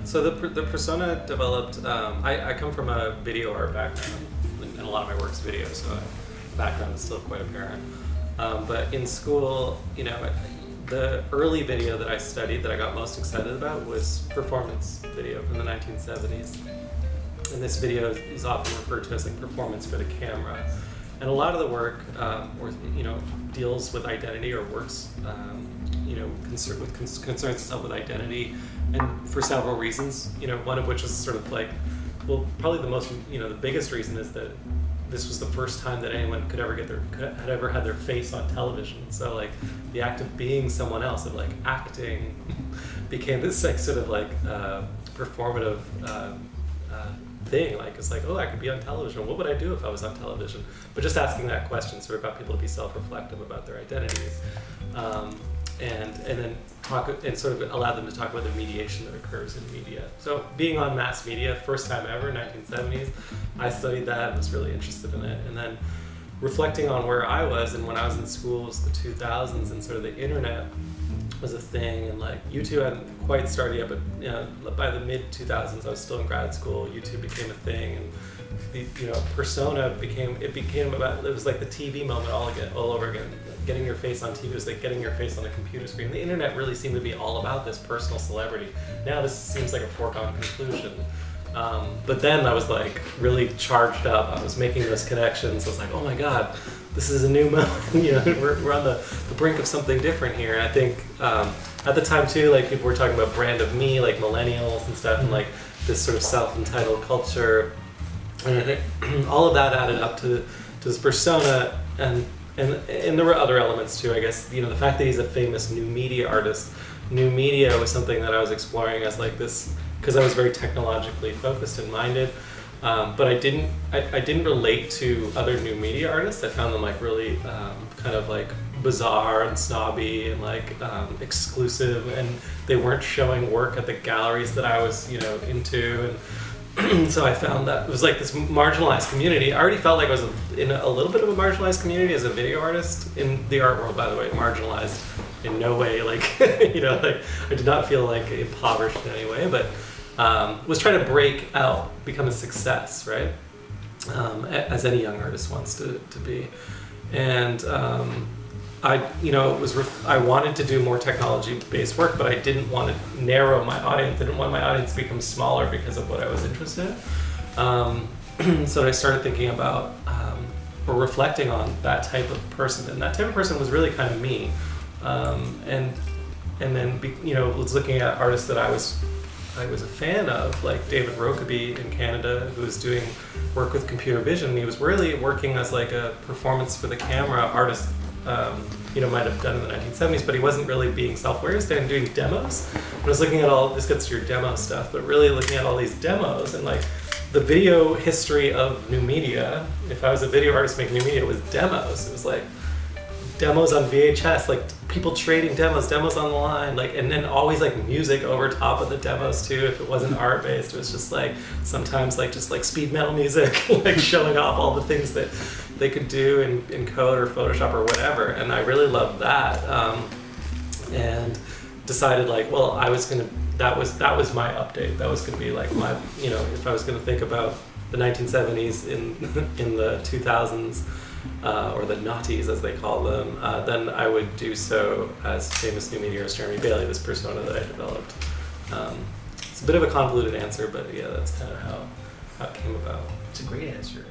So the persona developed. I come from a video art background, and a lot of my work's video, so the background is still quite apparent. But in school, the early video that I studied that I got most excited about was performance video from the 1970s. And this video is often referred to as like performance for the camera. And a lot of the work, deals with identity or works, concerns itself with identity, and for several reasons. One of which is sort of like, well, probably the most, the biggest reason is that this was the first time that anyone had ever had their face on television. So like the act of being someone else, of like acting, became this like sort of like performative thing. Like it's like, oh, I could be on television. What would I do if I was on television? But just asking that question sort of got people to be self-reflective about their identities, and then talk and sort of allow them to talk about the mediation that occurs in media. So being on mass media, first time ever, 1970s, I studied that and was really interested in it. And then reflecting on where I was, and when I was in school, was the 2000s, and sort of the internet was a thing, and like YouTube hadn't quite started yet, but by the mid 2000s, I was still in grad school. YouTube became a thing, and the persona became about, it was like the TV moment all over again. Getting your face on TV was like getting your face on a computer screen. The internet really seemed to be all about this personal celebrity. Now this seems like a foregone conclusion. But then I was like really charged up. I was making those connections. I was like, oh my God, this is a new moment. We're on the brink of something different here. And I think at the time too, like people were talking about brand of me, like millennials and stuff, and like this sort of self-entitled culture. And I think all of that added up to this persona, and there were other elements too, I guess. The fact that he's a famous new media artist. New media was something that I was exploring as like this, because I was very technologically focused and minded. But I didn't relate to other new media artists. I found them like really kind of like bizarre and snobby and like exclusive, and they weren't showing work at the galleries that I was into, and so I found that it was like this marginalized community. I already felt like I was in a little bit of a marginalized community as a video artist in the art world, by the way. Marginalized in no way, like like I did not feel like impoverished in any way, but was trying to break out, become a success, right? As any young artist wants to be. And I wanted to do more technology-based work, but I didn't want to narrow my audience. I didn't want my audience to become smaller because of what I was interested in. So I started thinking about or reflecting on that type of person, and that type of person was really kind of me. And then was looking at artists that I was a fan of, like David Rokeby in Canada, who was doing work with computer vision. And he was really working as like a performance for the camera artist, might have done in the 1970s, but he wasn't really being self-aware. He was doing demos. I was looking at this gets to your demo stuff, but really looking at all these demos and like the video history of new media. If I was a video artist making new media, it was demos. It was like demos on VHS, like people trading demos on the line, like, and then always like music over top of the demos too. If it wasn't art based, it was just like sometimes like just like speed metal music, like showing off all the things that they could do in code or Photoshop or whatever. And I really loved that, and decided like, well, that was my update. That was gonna be like my, if I was gonna think about the 1970s in the 2000s. Or the naughties, as they call them, then I would do so as famous new media artist Jeremy Bailey, this persona that I developed. It's a bit of a convoluted answer, but yeah, that's kind of how it came about. It's a great answer.